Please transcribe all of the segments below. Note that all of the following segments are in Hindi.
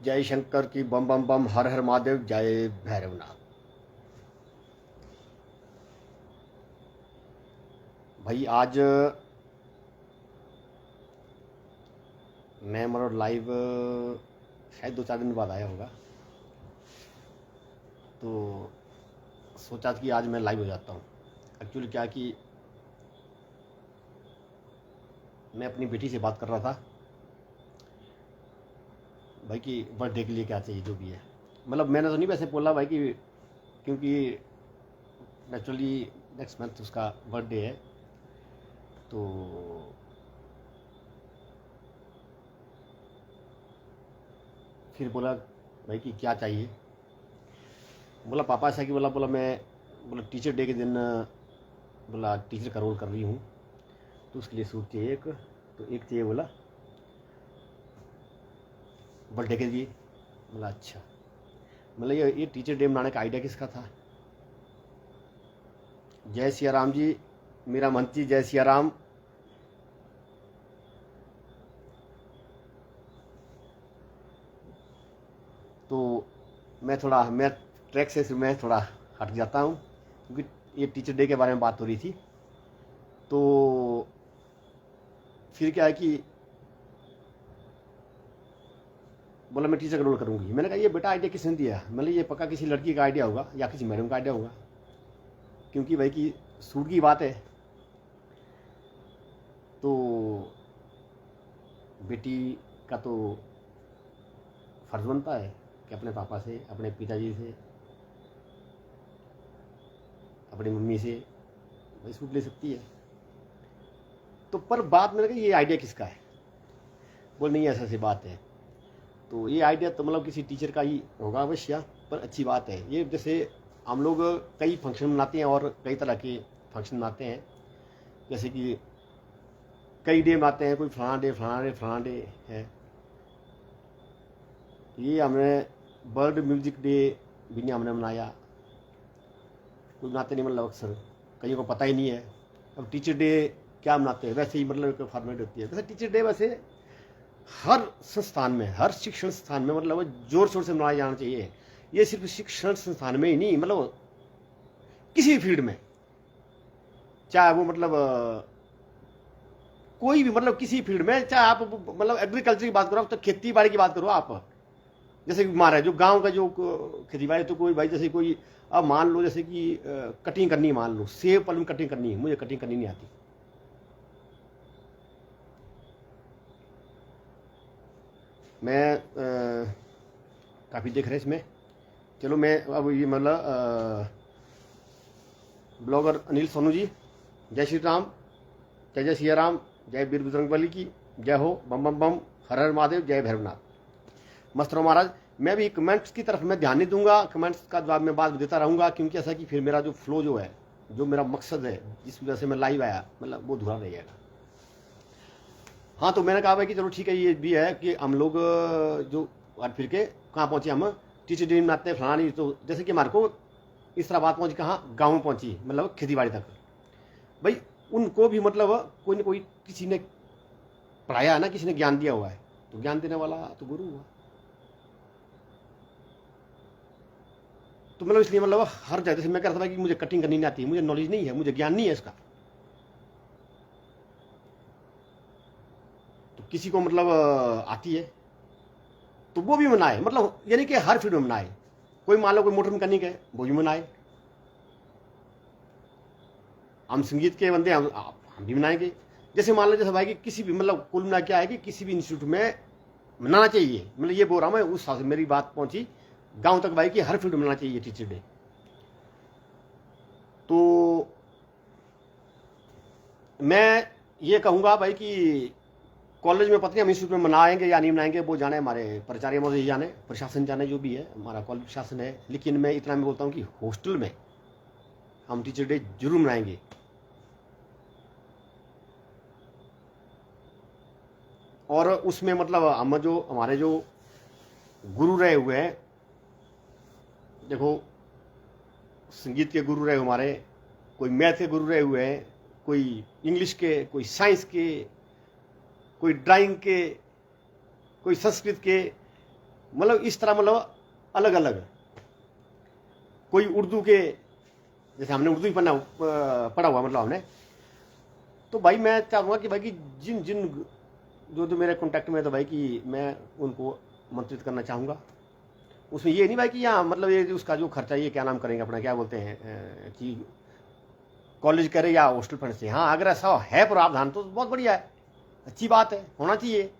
जय शंकर की बम बम बम, हर हर महादेव, जय भैरवनाथ। भाई आज मैं मतलब लाइव शायद 2-4 दिन बाद आया होगा, तो सोचा कि आज मैं लाइव हो जाता हूँ। एक्चुअली क्या कि मैं अपनी बेटी से बात कर रहा था भाई कि बर्थडे के लिए क्या चाहिए, जो भी है। मतलब मैंने तो नहीं वैसे बोला भाई कि, क्योंकि नेचुरली नेक्स्ट मंथ उसका बर्थडे है, तो फिर बोला भाई कि क्या चाहिए। बोला पापा ऐसा कि बोला मैं टीचर डे के दिन बोला टीचर का रोल कर रही हूँ, तो उसके लिए सूट चाहिए एक, तो एक चाहिए बोला बर्थडे के लिए। बोला अच्छा, मतलब ये टीचर डे मनाने का आइडिया किसका था? जय सिया राम जी, मेरा मंत जी, जय सिया राम। तो मैं ट्रैक से मैं थोड़ा हट जाता हूँ, क्योंकि ये टीचर डे के बारे में बात हो रही थी। तो फिर क्या है कि बोला मैं टीचर का रोल करूँगी। मैंने कहा ये बेटा आइडिया किसने दिया? मतलब ये पक्का किसी लड़की का आइडिया होगा या किसी मैडम का आइडिया होगा, क्योंकि भाई की सूट की बात है। तो बेटी का तो फर्ज बनता है कि अपने पापा से, अपने पिताजी से, अपनी मम्मी से भाई सूट ले सकती है। तो पर बात मैंने कहा ये आइडिया किसका है? बोल नहीं ऐसा सी बात है। तो ये आइडिया तो मतलब किसी टीचर का ही होगा अवश्य, पर अच्छी बात है ये। जैसे हम लोग कई फंक्शन मनाते हैं और कई तरह के फंक्शन मनाते हैं, जैसे कि कई डे मनाते हैं, कोई फलाना डे है। ये हमने वर्ल्ड म्यूजिक डे भी नहीं हमने मनाया, कोई मनाते नहीं, मतलब अक्सर कईयों को पता ही नहीं है। अब टीचर डे क्या मनाते हैं, वैसे ही मतलब एक फॉर्मेट होती है। वैसे टीचर डे वैसे हर संस्थान में, हर शिक्षण संस्थान में मतलब जोर शोर से मनाया जाना चाहिए। ये सिर्फ शिक्षण संस्थान में ही नहीं, मतलब किसी भी फील्ड में, चाहे वो मतलब कोई भी, मतलब किसी फील्ड में, चाहे आप मतलब एग्रीकल्चर की बात करो, तो खेती बाड़ी की बात करो आप। जैसे कि हमारा जो गांव का जो खेती बाड़ी, तो कोई भाई जैसे कोई अब मान लो जैसे कि कटिंग करनी है, मान लो सेब फल में कटिंग करनी है, मुझे कटिंग करनी नहीं आती। मैं काफ़ी देख रहे इसमें। चलो मैं अब ये मतलब ब्लॉगर अनिल सोनू जी, जय श्री राम, जय सिया राम, जय वीर बजरंगबली की जय हो, बम बम बम, हर हर महादेव, जय भैरवनाथ। मस्त रहो महाराज। मैं भी कमेंट्स की तरफ मैं ध्यान नहीं दूंगा, कमेंट्स का जवाब मैं बाद में देता रहूंगा, क्योंकि ऐसा कि फिर मेरा जो फ्लो जो है, जो मेरा मकसद है, जिस वजह से मैं लाइव आया, मतलब वो अधूरा रह जाएगा। हाँ, तो मैंने कहा भाई कि चलो ठीक है, ये भी है कि हम लोग जो आज फिर के कहाँ पहुँचे, हम टीचर डे मनाते हैं फलाना नहीं। तो जैसे कि हमारे को इस तरह बात पहुँची कहाँ, गाँव में पहुँची, मतलब खेती बाड़ी तक। भाई उनको भी मतलब कोई ना कोई किसी ने पढ़ाया है ना, किसी ने ज्ञान दिया हुआ है, तो ज्ञान देने वाला तो गुरु हुआ। तो मतलब इसलिए मतलब हर जगह, जैसे मैं कह रहा था कि मुझे कटिंग करनी नहीं आती, मुझे नॉलेज नहीं है, मुझे ज्ञान नहीं है इसका, तो किसी को मतलब आती है तो वो भी मनाए, मतलब यानी कि हर फील्ड में मनाए। कोई मान लो कोई मोटर मैकेनिक है, वो भी मनाए। हम संगीत के बंदे, हम भी मनाएंगे। जैसे मान लो जैसे भाई कि किसी भी मतलब कुल मिला क्या है कि किसी भी इंस्टीट्यूट में मनाना चाहिए, मतलब ये बोल रहा हूँ मैं, उस हिसाब से मेरी बात पहुंची गांव तक भाई कि हर फील्ड में मनाना चाहिए टीचर डे। तो मैं ये कहूँगा भाई कि कॉलेज में पता नहीं हम इंस्टीट्यूट में मनाएंगे या नहीं मनाएंगे, वो जाने, हमारे प्राचार्य महोदय जाने, प्रशासन जाने, जो भी है हमारा कॉलेज प्रशासन है। लेकिन मैं इतना मैं बोलता हूँ कि हॉस्टल में हम टीचर डे जरूर मनाएंगे। और उसमें मतलब हम जो हमारे जो गुरु रहे हुए हैं, देखो संगीत के गुरु रहे हमारे, कोई मैथ के गुरु रहे हुए हैं, कोई इंग्लिश के, कोई साइंस के, कोई ड्राइंग के, कोई संस्कृत के, मतलब इस तरह, मतलब अलग अलग। कोई उर्दू के, जैसे हमने उर्दू ही पढ़ा हुआ मतलब हमने, तो भाई मैं चाहूँगा कि भाई कि जिन जिन जो मेरे कॉन्टैक्ट में, तो भाई कि मैं उनको आमंत्रित करना चाहूँगा। उसमें ये नहीं भाई कि यहाँ मतलब ये उसका जो खर्चा, ये क्या नाम करेंगे अपना, क्या बोलते हैं कि कॉलेज करे या हॉस्टल फंड से। हाँ, अगर ऐसा है प्रावधान तो बहुत बढ़िया है, अच्छी बात है, होना चाहिए।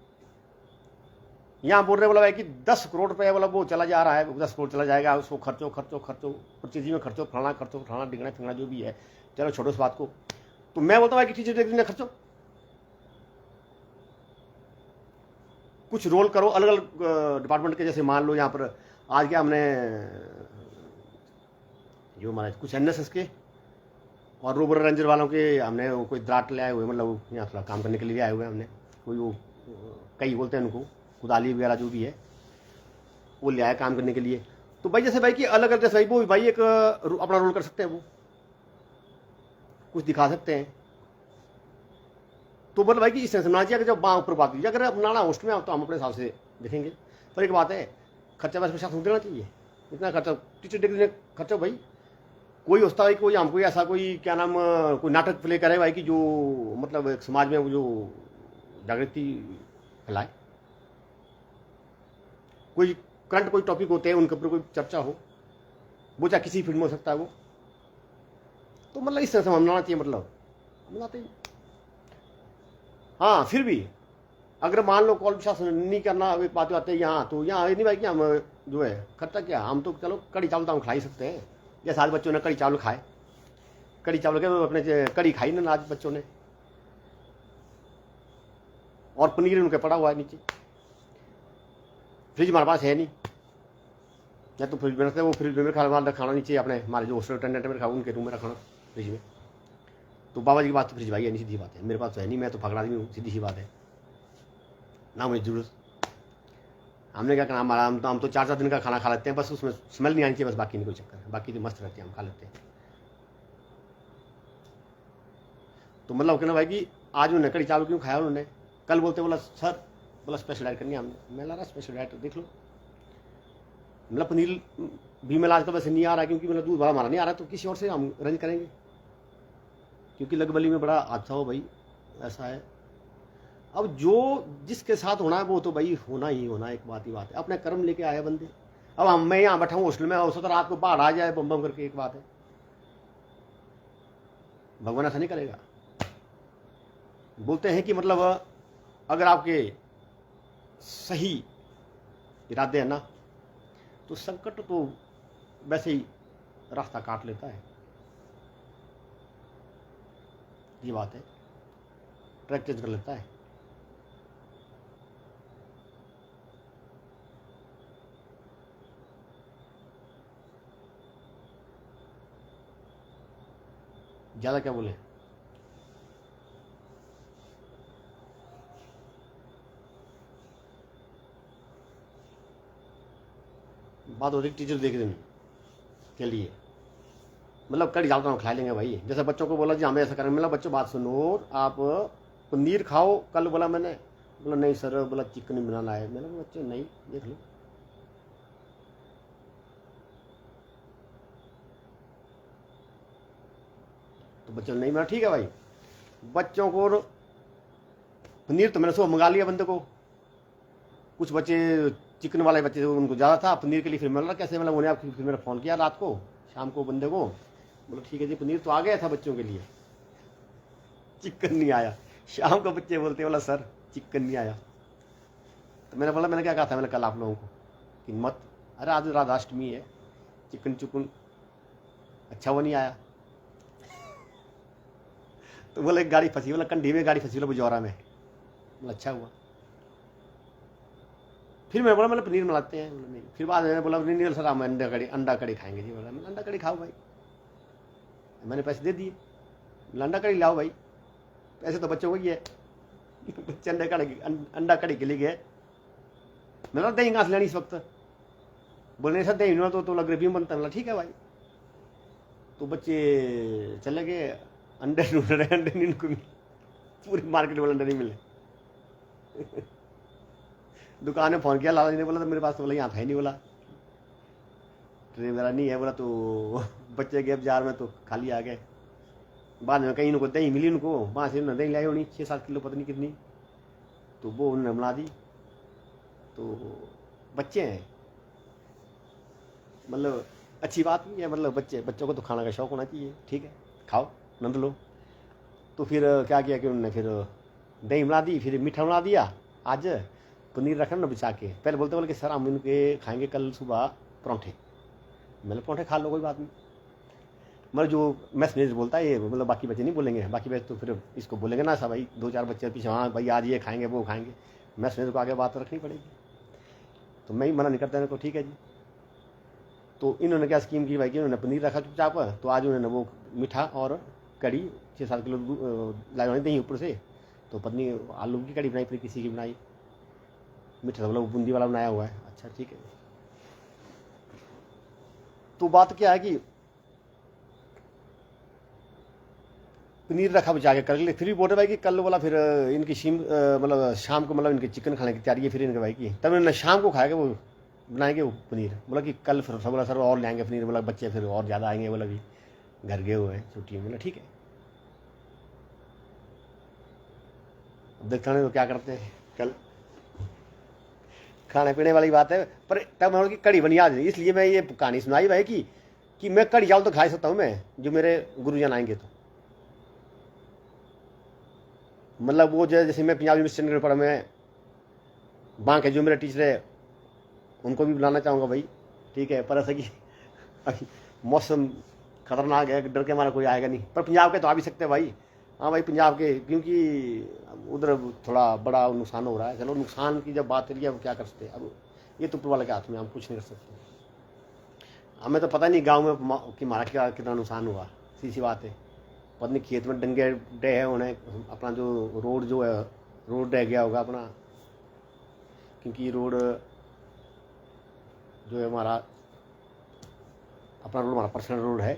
यहाँ बोल रहे बोला भाई कि 10 करोड़ रुपये बोला वो चला जा रहा है, 10 करोड़ चला जाएगा, उसको खर्चो खर्चो खर्चो, हर चीज़ में खर्चो, फलाना डिगना फिंगना जो भी है। चलो छोड़ो इस बात को। तो मैं बोलता हूँ कि टीचर डे खर्चो, कुछ रोल करो अलग अलग डिपार्टमेंट के। जैसे मान लो यहाँ पर आज क्या हमने जो हमारे कुछ एनएसएस के और रोबर रेंजर वालों के हमने कोई द्राट ले आए हुए, मतलब यहाँ थोड़ा काम करने के लिए आए हुए हमने। कोई वो कई बोलते हैं उनको, कुदाली वगैरह जो भी है वो ले आए काम करने के लिए। तो भाई जैसे भाई कि अलग अलग, जैसे वो भाई एक अपना रोल कर सकते हैं, वो कुछ दिखा सकते हैं। तो मतलब भाई कि इस समझना चाहिए कि जब वहाँ ऊपर बात कीजिए, अगर अपना होस्ट में आओ तो हम अपने हिसाब से देखेंगे। पर एक बात है, खर्चा वैसे प्रशासन देना चाहिए, इतना खर्चा टीचर डे खर्चा। भाई कोई होता है, कोई हमको ऐसा कोई क्या नाम कोई नाटक प्ले करे भाई कि जो मतलब एक समाज में वो जो जागृति फैलाए, कोई करंट कोई टॉपिक होते हैं उनके ऊपर कोई चर्चा हो, वो चाहे किसी फील्ड में हो सकता है वो। तो मतलब इस तरह से मनाना चाहिए, मतलब मनाते ही। हाँ, फिर भी अगर मान लो कॉल प्रशासन नहीं करना, एक बात आते हैं यहाँ, तो यहाँ नहीं भाई कि हम जो है खर्चा क्या, हम तो चलो कड़ी चावल तो हम खा ही सकते हैं। जैसे आज बच्चों ने कड़ी चावल खाए, कड़ी चावल के अपने कड़ी खाई ना आज बच्चों ने, और पनीर उनके पड़ा हुआ है नीचे। फ्रिज हमारे पास है नहीं, या तो फ्रिज में रखते, वो फ्रिज में खाना नीचे अपने हमारे जो हॉस्टल अटेंडेंट में रखा उनके रूम में रखना फ्रिज में। तो बाबा जी की बात तो फ्रिज भाई है नहीं, सीधी बात है। मेरे पास तो है नहीं, मैं तो फकड़ा आदमी हूँ, सीधी सी बात है ना, मुझे जरूरत। हमने क्या करना, हमारा हम तो 4-4 दिन का खाना खा लेते हैं, बस उसमें स्मेल नहीं आनी चाहिए, बस बाकी नहीं कोई चक्कर है, बाकी तो मस्त रहते हैं, हम खा लेते हैं। तो मतलब कहना भाई कि आज उन्होंने कड़ी चावल क्यों खाया उन्होंने, कल बोलते बोला सर बोला स्पेशल डाइट करनी है हमने। मैं ला रहा स्पेशल डाइट देख लो, मतलब पनीर भी मिला आजकल वैसे नहीं आ रहा, क्योंकि मतलब दूध हमारा नहीं आ रहा, तो किसी और से हम अरेंज करेंगे, क्योंकि लगबली में बड़ा हादसा हो भाई, ऐसा है। अब जो जिसके साथ होना है वो तो भाई होना ही होना, एक बात ही बात है, अपने कर्म लेके आए बंदे। अब हम मैं यहाँ बैठा हूँ हॉस्टल में, औसत रात को बाहर आ जाए बम बम करके, एक बात है, भगवान ऐसा नहीं करेगा। बोलते हैं कि मतलब अगर आपके सही इरादे हैं ना, तो संकट तो वैसे ही रास्ता काट लेता है, ये बात है, ट्रैक चेंज कर लेता है। ज्यादा क्या बोले, बात हो रही टीचर देख देने के लिए, मतलब कड़ी चावल तो खिला लेंगे भाई। जैसे बच्चों को बोला जी हमें ऐसा करेंगे, मतलब बच्चों बात सुनो, आप पनीर खाओ, कल बोला मैंने, बोला नहीं सर, बोला चिकन बनाना है। मैंने बोला बच्चे नहीं, देख लो, तो बच्चों नहीं, मैं ठीक है भाई। बच्चों को पनीर तो मैंने सुबह मंगा लिया बंदे को, कुछ बच्चे चिकन वाले बच्चे उनको ज़्यादा था पनीर के लिए, फिर मैं कैसे, मतलब उन्हें फिर मैंने फ़ोन किया रात को, शाम को बंदे को, बोला ठीक है जी पनीर तो आ गया था बच्चों के लिए, चिकन नहीं आया। शाम को बच्चे बोलते बोला सर चिकन नहीं आया। तो मैंने बोला मैंने क्या कहा था, मैंने कल आप लोगों को कि मत, अरे आज राधाष्टमी है, चिकन चुकन अच्छा वो नहीं आया। तो बोला एक गाड़ी फंसी, बोला कंढी में गाड़ी फंसी, बोला बुजौरा में, बोला अच्छा हुआ। फिर मैं बोला मतलब पनीर मिलाते हैं, नहीं। फिर बाद में बोला नहीं सर हम अंडा कड़ी खाएंगे जी। बोला अंडा कड़ी खाओ भाई, मैंने पैसे दे दिए, अंडा कड़ी लाओ भाई, पैसे तो बच्चों को ही है। बच्चे अंडा कड़ी के लिए गए, मैंने दही कहाँ से लेनी इस वक्त, बोले सर दही तो ग्रेवी में बनता है। ठीक है भाई, तो बच्चे चले गए, अंडे ढूंढ रहे, अंडे नहीं, पूरी मार्केट में अंडे नहीं मिले। दुकान में फ़ोन किया, लाला जी ने बोला तो मेरे पास तो बोला यहाँ था ही नहीं, बोला ट्रे मेरा नहीं है, बोला तो बच्चे गए बाजार में तो खाली आ गए। बाद में कहीं उनको दही मिली, उनको वहाँ से उन्होंने दही लाई होनी 6-7 किलो पता नहीं कितनी, तो वो उन्होंने बना दी। तो बच्चे हैं, मतलब अच्छी बात नहीं है, मतलब बच्चों को तो खाना का शौक होना चाहिए, ठीक है खाओ आनंद लो। तो फिर क्या किया कि उन्होंने फिर दही बना दी, फिर मीठा बना दिया। आज पनीर रखा ना बचा के, पहले बोलते कि सर हम इनके खाएंगे कल सुबह परांठे। मैंने परांठे खा लो कोई बात नहीं, मतलब जो मैथ मैनेजर बोलता है ये, मतलब बाकी बच्चे नहीं बोलेंगे, बाकी बच्चे तो फिर इसको बोलेंगे ना सब भाई 2-4 बच्चे पीछे, हाँ भाई आज ये खाएंगे वो खाएंगे, मैथ मैनेजर को आगे बात रखनी पड़ेगी। तो मैं ही मना नहीं करता इनको, ठीक है जी। तो इन्होंने क्या स्कीम की भाई कि इन्होंने पनीर रखा चुपचाप, तो आज उन्होंने वो मीठा और कड़ी 6-7 किलो लाई होनी दही ऊपर से, तो पत्नी आलू की कड़ी बनाई, फिर किसी की बनाई, मीठा मतलब बूंदी वाला बनाया हुआ है। अच्छा ठीक है। तो बात क्या है कि पनीर रखा बचा के कर ले, फिर भी बोले भाई कि कल बोला फिर इनकी मतलब शाम को मतलब इनके चिकन खाने की तैयारी है, फिर इनके भाई की तब इन्होंने शाम को खाएगा वो बनाएंगे वो पनीर। बोला कि कल फिर सब बोला सर और ले आएंगे पनीर, बोला बच्चे फिर और ज़्यादा आएंगे, बोला भी घर गए हुए हैं छुट्टी में। बोला ठीक है, अब देखते हैं तो क्या करते हैं। कल खाने पीने वाली बात है, पर तब हम की कड़ी बनी आज, इसलिए मैं ये कहानी सुनाई भाई कि मैं कड़ी चावल तो खा सकता हूँ मैं, जो मेरे गुरुजन आएंगे तो, मतलब वो जैसे मैं पंजाब यूनिवर्सिटी चंडीगढ़ पढ़ा, मैं वहाँ के जो मेरे टीचर है उनको भी बुलाना चाहूँगा भाई, ठीक है। पर ऐसा कि अभी मौसम खतरनाक है, डर के हमारा कोई आएगा नहीं, पर पंजाब के तो आ भी सकते हैं भाई। हाँ भाई पंजाब के, क्योंकि उधर थोड़ा बड़ा नुकसान हो रहा है। चलो नुकसान की जब बात करिए, अब क्या कर सकते हैं, अब ये तो ऊपर वाले के हाथ में, हम कुछ नहीं कर सकते। हमें तो पता नहीं गाँव में कि हमारा क्या कितना नुकसान हुआ, सीधी बात है। पता नहीं खेत में डंगे डे है उन्हें, अपना जो रोड जो है रोड रह गया होगा अपना, क्योंकि रोड जो है हमारा अपना रोड, हमारा पर्सनल रोड है,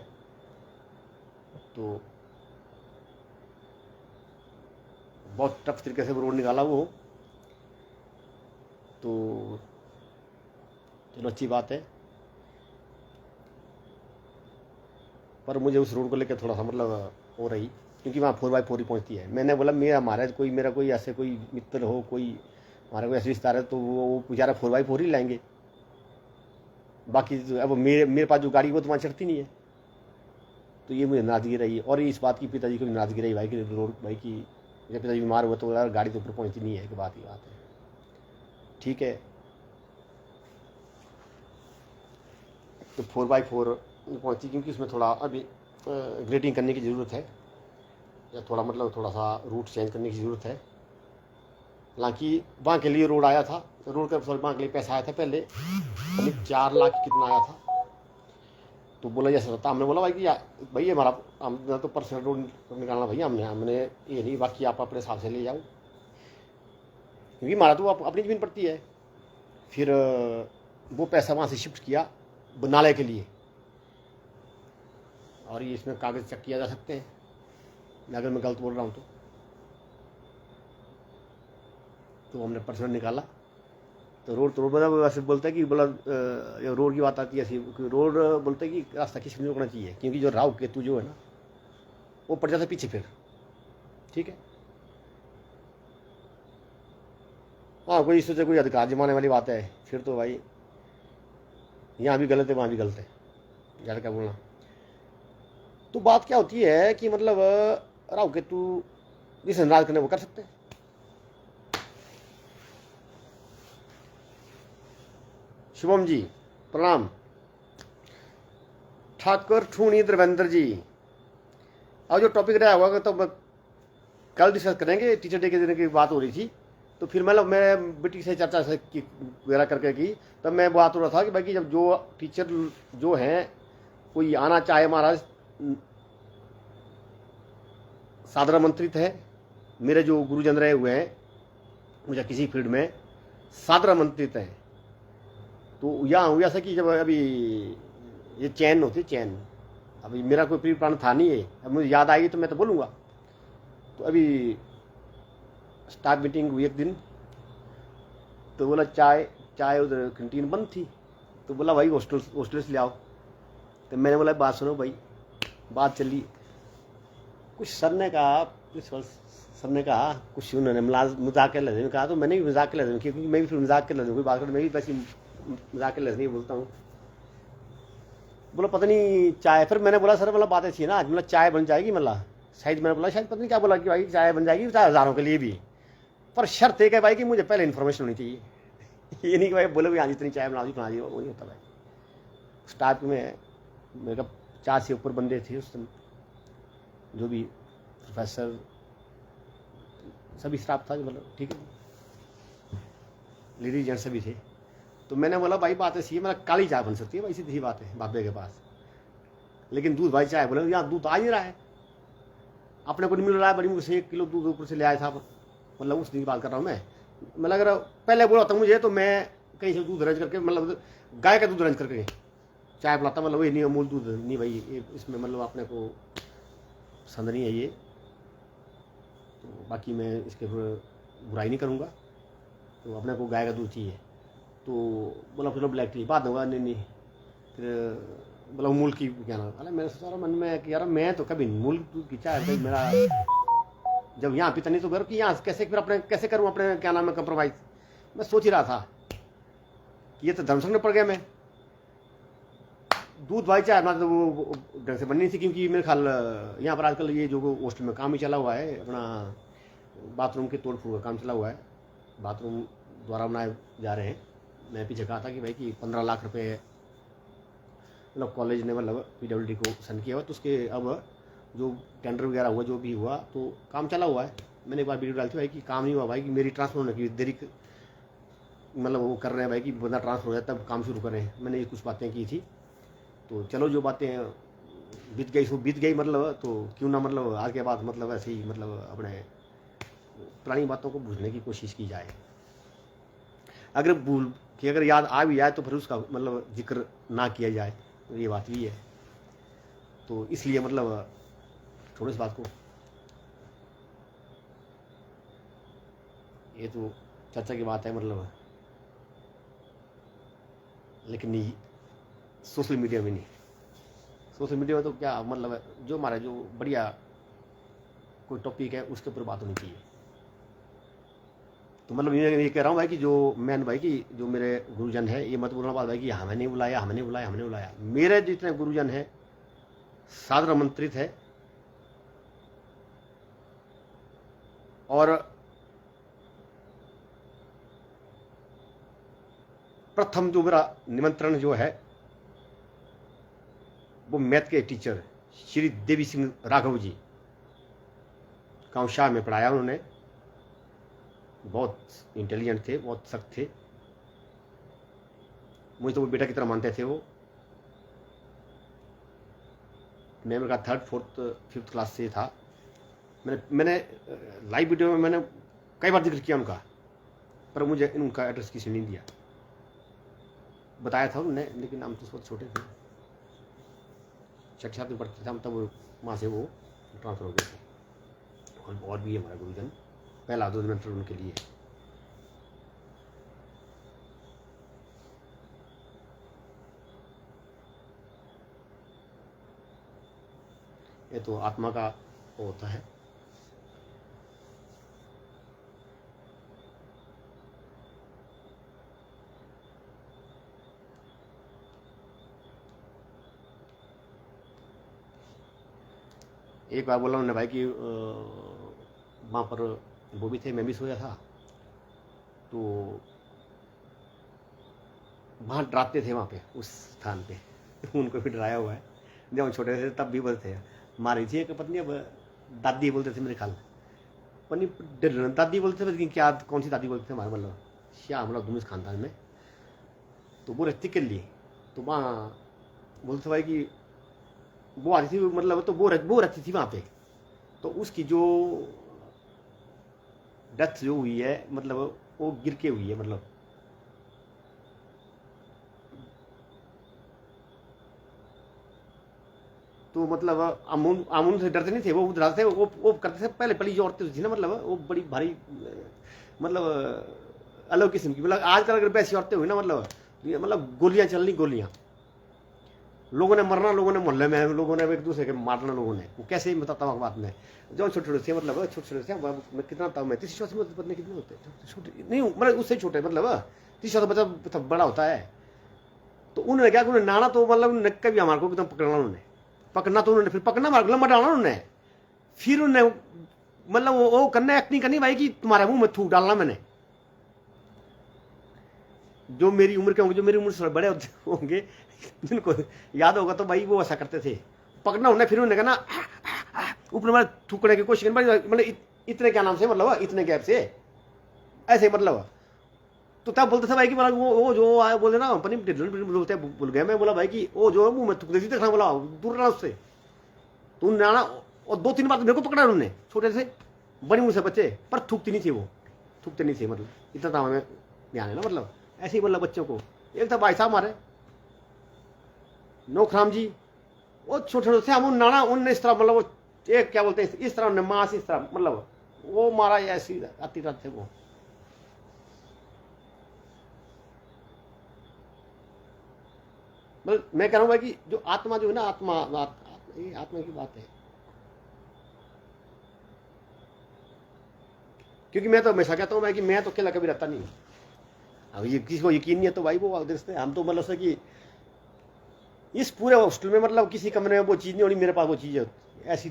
तो बहुत टफ तरीके से रोड निकाला वो, तो चलो अच्छी बात है। पर मुझे उस रोड को लेकर थोड़ा सा मतलब हो रही, क्योंकि वहाँ 4x4 ही पहुँचती है। मैंने बोला मेरा कोई ऐसे कोई मित्र हो, कोई हमारा कोई ऐसे रिश्तेदार है, तो वो बेचारा 4x4 ही लाएंगे। बाकी अब मेरे पास जो गाड़ी वो तो वहाँ चढ़ती नहीं है, तो ये मुझे नाराजगी रही। और इस बात की पिताजी को भी नाराजगी रही भाई कि रोड भाई की जब पिताजी बीमार हुआ तो गाड़ी तो ऊपर पहुँचती नहीं है, कि बात ही बात है, ठीक है। तो 4x4 पहुँची, क्योंकि उसमें थोड़ा अभी ग्रेडिंग करने की ज़रूरत है, या थोड़ा मतलब थोड़ा सा रूट चेंज करने की ज़रूरत है। हालांकि वहाँ के लिए रोड आया था, रोड का वहाँ के लिए पैसा आया था पहले 4 लाख कितना आया था। तो बोला जैसा था, हमने बोला भाई कि भाई हमारा हमने तो पर्सनल रोड निकालना भैया, हमने ये नहीं, बाकी आप अपने हिसाब से ले जाओ, क्योंकि हमारा तो अपनी ज़मीन पड़ती है। फिर वो पैसा वहाँ से शिफ्ट किया नाले के लिए, और ये इसमें कागज़ चेक किया जा सकते हैं अगर मैं गलत बोल रहा हूँ तो हमने पर्सनल निकाला। तो रोड मतलब वैसे बोलते हैं कि बोला रोड की बात आती है ऐसी, रोड बोलते हैं कि रास्ता किसी नहीं रुकना चाहिए, क्योंकि जो राहु केतु जो है ना वो पड़ जाता है पीछे फिर, ठीक है। हाँ कोई सोचे कोई अधिकार जमाने वाली बात है, फिर तो भाई यहाँ भी गलत है वहाँ भी गलत है, ज़्यादा क्या बोलना। तो बात क्या होती है कि मतलब राहु केतु जिसे नाराज करने वो कर सकते हैं। शुभम जी प्रणाम। ठाकुर ठूणी देवेंद्र जी, अब जो टॉपिक रहा होगा तो कल डिस्कस करेंगे। टीचर डे के दिन की बात हो रही थी, तो फिर मैं बेटी से चर्चा से वगैरह करके की, तब मैं बात हो रहा था कि भाई जब जो टीचर जो हैं कोई आना चाहे, महाराज साधारण आमंत्रित है। मेरे जो गुरुजन रहे हुए हैं मुझे किसी फील्ड में साधारण आमंत्रित हैं। तो यहाँ हुआ ऐसा कि जब अभी ये चैन होती चैन, अभी मेरा कोई प्री प्लान था नहीं है, अब मुझे याद आएगी तो मैं तो बोलूँगा। तो अभी स्टाफ मीटिंग हुई एक दिन, तो बोला चाय उधर कैंटीन बंद थी, तो बोला भाई हॉस्टल से ले आओ। तो मैंने बोला बात सुनो भाई, बात चली, कुछ सर ने कहा कुछ उन्होंने मजाक के लहजे में कहा, तो मैंने भी मजाक के लहजे में, क्योंकि मैं भी फिर मजाक के लहजे में कोई बात कर, मैं भी वैसे मजाक के लहजे में बोलता हूँ। बोला पता नहीं चाय, फिर मैंने बोला सर मतलब बात ऐसी है ना, आज मतलब चाय बन जाएगी, मतलब शायद मैंने बोला शायद पता नहीं क्या बोला कि भाई चाय बन जाएगी 4,000 के लिए भी, पर शर्त है कि भाई कि मुझे पहले इन्फॉर्मेशन होनी चाहिए। ये नहीं कि भाई बोले भाई हाँ जितनी चाय बना दी वो नहीं होता भाई। स्टाफ में मेरे 4 से ऊपर बंदे थे उस समय, जो भी प्रोफेसर सभी स्टाफ था, मतलब ठीक है, लेडीज जेंट्स सभी थे। तो मैंने बोला भाई बात ऐसी है, मतलब काली चाय बन सकती है भाई, सीधी बात है बाबे के पास, लेकिन दूध भाई चाय बोले यहाँ दूध आ नहीं रहा है, अपने को नहीं मिल रहा है, बड़ी मुझसे 1 किलो दूध ऊपर से ले आया था, मतलब उस दिन की बात कर रहा हूँ मैं। मतलब अगर पहले बोला था मुझे तो मैं कहीं से दूध अरेंज करके, मतलब गाय का दूध अरेंज करके चाय पिलाता, मतलब ये नहीं अमूल दूध नहीं भाई, ये इसमें मतलब अपने को पसंद नहीं है ये, तो बाकी मैं इसके ऊपर बुराई नहीं करूँगा, तो अपने को गाय का दूध चाहिए। तो बोला फिर ब्लैक टी बात होगा, नहीं फिर बोला अमूल की क्या नाम, अरे मैंने सोचा मन में कि यार मैं तो कभी अमूल दूध की चाय मेरा जब यहाँ पीता नहीं तो घर कि यहाँ कैसे फिर अपने कैसे करूँ अपने क्या नाम है कंप्रोमाइज़। मैं सोच ही रहा था कि ये तो धर्मसंग में पड़ गया मैं, दूध भाई चाय मतलब वो ढंग से बननी थी, क्योंकि मेरे ख्याल यहाँ पर आजकल ये जो हॉस्टल में काम ही चला हुआ है, अपना बाथरूम के तोड़ फोड़ का काम चला हुआ है, बाथरूम द्वारा बनाए जा रहे हैं। मैं पीछे कहा था कि भाई कि 15 लाख रुपए मतलब कॉलेज ने मतलब PWD को सन किया हुआ, तो उसके अब जो टेंडर वगैरह हुआ जो भी हुआ तो काम चला हुआ है। मैंने एक बार वीडियो डाली थी भाई कि काम नहीं हुआ भाई, कि मेरी ट्रांसफर होने की देरी मतलब वो कर रहे हैं भाई कि बंदा ट्रांसफर हो जाए तब काम शुरू करें। मैंने ये कुछ बातें की थी, तो चलो जो बातें बीत गई सो बीत गई, मतलब तो क्यों ना मतलब आज के बाद मतलब ऐसे ही मतलब अपने पुरानी बातों को भूलने की कोशिश की जाए। अगर भूल कि अगर याद आ भी जाए तो फिर उसका मतलब जिक्र ना किया जाए, तो ये बात भी है। तो इसलिए मतलब छोड़ो इस बात को, ये तो चर्चा की बात है मतलब, लेकिन नहीं सोशल मीडिया में नहीं। सोशल मीडिया में तो क्या मतलब जो हमारा जो बढ़िया कोई टॉपिक है उसके ऊपर बात होनी चाहिए। तो मतलब ये कह रहा हूँ भाई कि जो मैन भाई कि जो मेरे गुरुजन है, ये मत बोलना बात भाई कि हमें नहीं बुलाया हमने बुलाया हमने बुलाया। मेरे जितने गुरुजन है सादर आमंत्रित है, और प्रथम जो मेरा निमंत्रण जो है वो मैथ के टीचर श्री देवी सिंह राघव जी, गाँव शाह में पढ़ाया उन्होंने, बहुत इंटेलिजेंट थे, बहुत सख्त थे, मुझे तो वो बेटा की तरह मानते थे वो। मैं मेरा 3rd 4th 5th क्लास से था। मैंने लाइव वीडियो में मैंने कई बार जिक्र किया उनका, पर मुझे उनका एड्रेस किसी ने नहीं दिया, बताया था उन्होंने, लेकिन हम तो बहुत छोटे थे, 6ठी 7वीं में पढ़ते थे हम, तब वहाँ से वो ट्रांसफर हो गए थे। और भी हमारा गुरुजन पहला 2 मिनट उनके लिए। ये तो आत्मा का होता है। एक बार बोला उन्होंने भाई कि वहाँ पर वो भी थे, मैं भी सोया था, तो वहाँ डराते थे, वहाँ पे उस स्थान पे उनको भी डराया हुआ है। जब हम छोटे थे तब भी बोलते थे, मारी थी एक पत्नी, अब दादी बोलते थे मेरे ख्याल, पत्नी दादी बोलते थे, लेकिन क्या कौन सी दादी बोलते थे हमारे मतलब श्याम मतलब दुमिस खानदान में, तो वो रहती के लिए, तो वहाँ बोलते भाई कि वो आती थी, मतलब तो वो रहती थी वहाँ पे, तो उसकी जो डेथ जो हुई है मतलब वो गिर के हुई है, मतलब तो मतलब अमून से डरते नहीं थे वो, डरते वो करते थे। पहले पहली जो औरतें थी ना मतलब वो बड़ी भारी मतलब अलग किस्म की। मतलब आजकल अगर वैसी औरतें हुई ना, मतलब गोलियां चलनी, गोलियां, लोगों ने मरना, लोगों ने मोहल्ले में लोगों ने एक दूसरे के मारना, लोगों ने वो कैसे ही बताता हूँ बात में। जो छोटे छोटे थे, मतलब छोटे छोटे थे, मैं कितना था, मैं 30 में पता नहीं कितने होते छोटे, नहीं मतलब उससे छोटे, मतलब 30 बच्चा बड़ा होता है। तो उन्होंने क्या, उन्होंने नाना तो मतलब उन्होंने कभी हमारे को एकदम पकड़ना, उन्होंने पकड़ना, तो उन्होंने फिर पकड़ना, हमारे लम्बा डालना उन्होंने, फिर उन्होंने मतलब वो करना, एक्टिंग करनी भाई कि तुम्हारे मुंह में थूक डालना मैंने। जो मेरी उम्र के होंगे, जो मेरी उम्र से बड़े होंगे, जिनको याद होगा, तो भाई वो ऐसा करते थे, पकड़ना उन्हें, फिर उन्होंने कहना ऊपर मतलब थूकने की कोशिश करनी, मतलब इतने क्या नाम से, मतलब इतने गैप से ऐसे, मतलब तो तब बोलते थे भाई कि मतलब वो जो आया बोले ना, पनी बोलते भूल गए, मैं बोला भाई कि वो जो है मुंह में थूक देती, देखना, बोला दूर रहना उससे। तो उन्होंने आना और 2-3 बार मेरे को पकड़ा उन्होंने, छोटे से बड़ी मुँह से बच्चे, पर थूकती नहीं थी वो, थूकते नहीं थे, मतलब इतना था हमें ध्यान है ना, मतलब ऐसे ही बोला बच्चों को। एक था भाई साहब हमारे नोखराम जी, वो छोटे छोटे थे, हम नाना उनने इस तरह, मतलब वो एक क्या बोलते हैं, इस तरह उन्हें मांस इस तरह, मतलब वो मारा ऐसी आती रात थे वो। मतलब मैं कह रहा हूँ भाई कि जो आत्मा जो है ना, ये आत्मा की बात है। क्योंकि मैं तो हमेशा कहता हूँ भाई कि मैं तो अकेला कभी रहता नहीं। अब ये किसी को यकीन नहीं है तो भाई वो देखते हम तो मतलब से कि इस पूरे हॉस्टल में मतलब किसी कमरे में वो चीज़ नहीं होनी, मेरे पास वो चीज़ ऐसी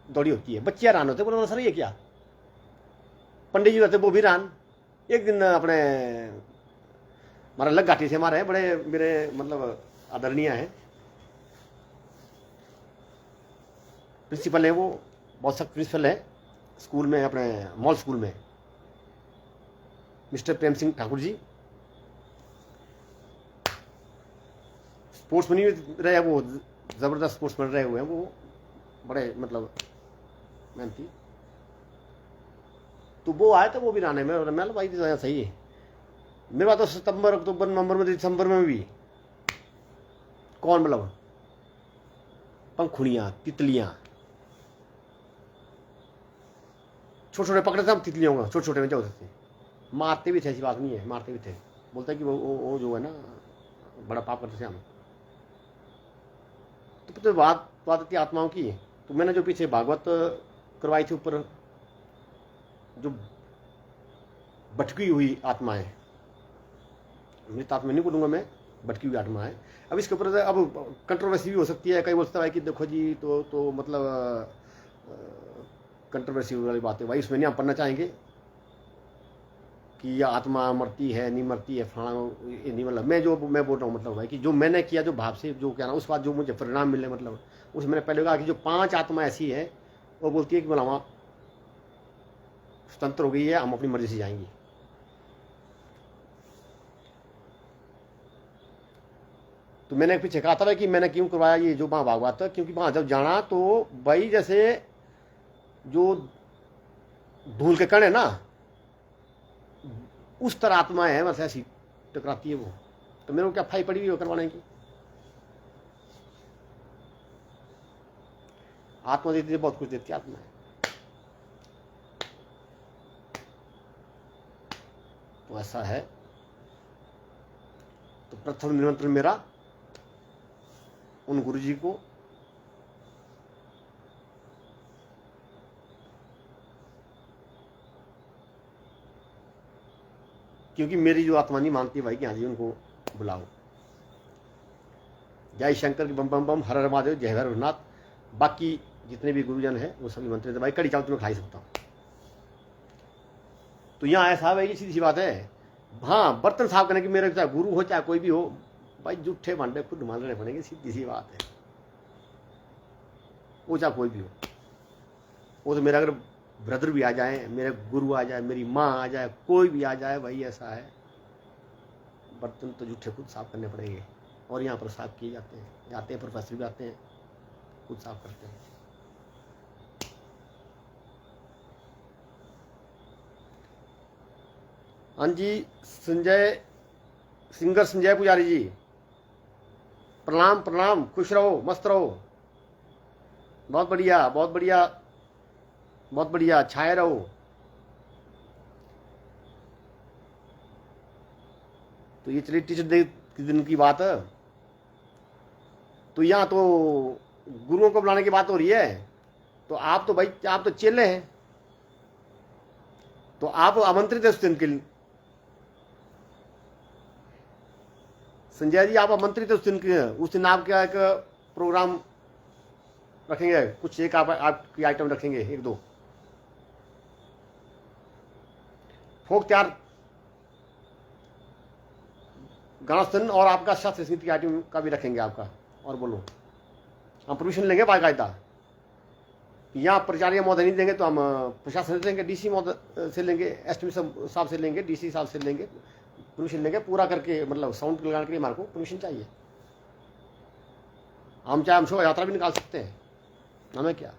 दौड़ी होती है। बच्चे हैरान होते, बोले सर ये क्या, पंडित जी रहते वो भी हैरान। एक दिन अपने हमारा अलग घाटी से हमारे बड़े मेरे मतलब आदरणीय हैं, प्रिंसिपल है, वो बहुत सख्त प्रिंसिपल है स्कूल में, अपने मॉल स्कूल में, मिस्टर प्रेम सिंह ठाकुर जी। स्पोर्ट्समैन रहे वो, जबरदस्त स्पोर्ट्समैन रहे हुए हैं वो, बड़े मतलब मेहनती। तो वो आए थे, वो भी रहने में, मैं भाई सही है। मेरे पास तो सितंबर, अक्टूबर, नवंबर में, दिसंबर में भी कौन मतलब पंखुड़ियाँ, तितलियाँ, छोटे छोटे पकड़े थे हम तितलियों का, छोटे छोटे में क्या होते थे, मारते भी थे, ऐसी बात नहीं है, मारते भी थे। बोलते हैं कि वो जो है ना बड़ा पाप करते थे हम। तो पता बात थी आत्माओं की। तो मैंने जो पीछे भागवत करवाई थी ऊपर, जो भटकी हुई आत्माएं, मृत आत्मा नहीं बोलूंगा मैं, भटकी हुई आत्मा है। अब इसके ऊपर अब कंट्रोवर्सी भी हो सकती है, कई बोलता है कि देखो जी तो मतलब कंट्रोवर्सी वाली बात है भाई, उसमें नहीं हम पढ़ना चाहेंगे कि यह आत्मा मरती है नहीं मरती है, फलाना ये नहीं। मतलब मैं बोल रहा हूँ मतलब भाई कि जो मैंने किया, जो भाव से जो क्या ना, उस बात जो मुझे परिणाम मिले, मतलब उसमें मैंने पहले कहा कि जो 5 आत्मा ऐसी है, वो बोलती है कि मतलब स्वतंत्र हो गई है, हम अपनी मर्जी से जाएंगी। तो मैंने पीछे कहा था कि मैंने क्यों करवाया ये जो वहाँ भागवत, क्योंकि वहाँ जब जाना तो भाई जैसे जो धूल के कण है ना, उस तरह आत्मा है, बस ऐसी टकराती है वो। तो मेरे को क्या फाई पड़ी हुई हो करवाने की। आत्मा देती है, बहुत कुछ देती है आत्मा है। तो ऐसा है। तो प्रथम निमंत्रण मेरा उन गुरु जी को, क्योंकि मेरी जो आत्मा नहीं मानती भाई कि हाँ जी उनको बुलाओ। जय शंकर की बम बम बम, हर हर महादेव, जय हर नाथ। बाकी जितने भी गुरुजन हैं वो सभी मंत्री थे भाई, कड़ी चावल तुम्हें खा ही सकता हूँ। तो यहाँ ऐसा है, सीधी सी बात है। हाँ, बर्तन साफ करने की मेरे चाहे गुरु हो चाहे कोई भी हो भाई, जूठे भांडे खुद मानने पड़ेंगे, सीधी सी बात है। वो चाहे कोई भी हो, वो तो मेरा अगर ब्रदर भी आ जाए, मेरे गुरु आ जाए, मेरी माँ आ जाए, कोई भी आ जाए भाई, ऐसा है बर्तन तो जूठे खुद साफ करने पड़ेंगे। और यहाँ पर साफ किए जाते हैं, प्रोफेसर भी आते हैं, खुद साफ करते हैं। हाँ जी, सिंगर संजय पुजारी जी, प्रणाम प्रणाम, खुश रहो, मस्त रहो, बहुत बढ़िया बहुत बढ़िया बहुत बढ़िया, छाए रहो। तो ये चलिए टीचर डे के दिन की बात है, तो यहाँ तो गुरुओं को बुलाने की बात हो रही है। तो आप तो भाई, आप तो चेले हैं, तो आप आमंत्रित है उस दिन के लिए। संजय जी, आप आमंत्रित है उस दिन के। उस दिन आप क्या एक प्रोग्राम रखेंगे, कुछ एक आपकी आइटम रखेंगे, एक दो फोक त्यार, गाना और आपका शास्त्र संगीत की आइटम का भी रखेंगे आपका। और बोलो, हम परमिशन लेंगे बाकायदा। यहाँ प्राचार्य महोदय नहीं देंगे तो हम प्रशासन से लेंगे, डीसी महोदय से लेंगे, एसटीएम साहब से लेंगे, डीसी साहब से लेंगे, परमिशन लेंगे पूरा करके। मतलब साउंड लगाने के लिए हमारे को परमिशन चाहिए। हम चाहे हम शोभा यात्रा भी निकाल सकते हैं, हमें क्या।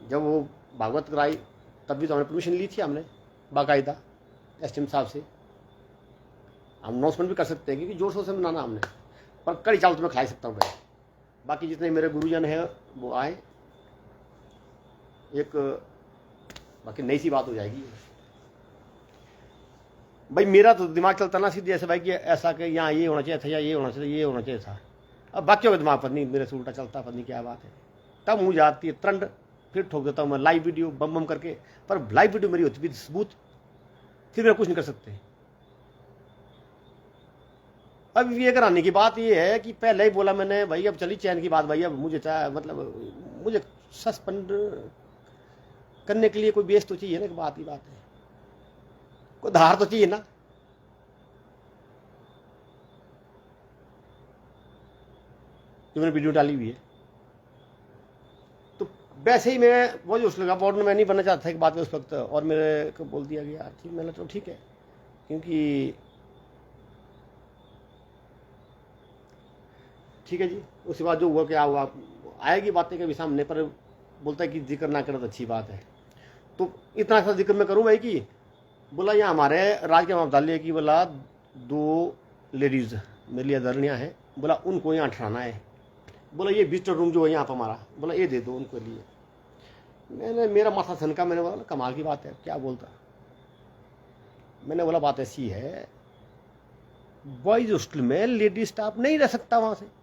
जब वो भागवत कराई तब भी तो हमने परमिशन ली थी, हमने बाकायदा एसटीएम साहब से। हम अनाउंसमेंट भी कर सकते हैं, क्योंकि जोर शोर से मनाना हमने। पर कड़ी चावल तो मैं खा ही सकता हूँ भाई। बाकी जितने मेरे गुरुजन हैं वो आए, एक बाकी नई सी बात हो जाएगी भाई। मेरा तो दिमाग चलता ना सीधे ऐसे भाई कि ऐसा कि यहाँ ये होना चाहिए था, या ये होना चाहिए, ये होना चाहिए था। अब बाकियों के दिमाग पर नहीं, मेरे से उल्टा चलता, पता नहीं क्या बात है। तब मुझे आती है त्रंड, फिर ठोक देता हूँ मैं लाइव वीडियो बम बम करके। पर लाइव वीडियो मेरी होती भी सबूत, फिर मैं कुछ नहीं कर सकते। अब विवेक कराने की बात ये है कि पहले ही बोला मैंने भाई, अब चली चैन की बात भाई। अब मुझे मतलब मुझे सस्पेंड करने के लिए कोई बेस तो चाहिए ना, कि बात ही बात है, कोई धार तो चाहिए ना। जो मैंने वीडियो डाली हुई है, तो वैसे ही मैं वो जो उस लगा बोर्ड में मैं नहीं बनना चाहता था एक बात में उस वक्त, और मेरे को बोल दिया गया ठीक। मैंने तो ठीक है, क्योंकि ठीक है जी। उसके बाद जो हुआ क्या हुआ, आएगी बातें कभी सामने, पर बोलता है कि जिक्र ना करो तो अच्छी बात है। तो इतना सा जिक्र मैं करूँ भाई कि बोला यहाँ हमारे राजकीय महाविद्यालय की बोला 2 लेडीज़ मेरे लिए अदरणीय हैं, बोला उनको यहाँ ठहराना है। बोला ये विजिटर रूम जो है यहाँ पर हमारा, बोला ये दे दो उनको लिए। मैंने मेरा माथा सनका, मैंने बोला कमाल की बात है, क्या बोलता। मैंने बोला बात ऐसी है, बॉयज हॉस्टल में लेडीज स्टाफ नहीं रह सकता वहाँ से।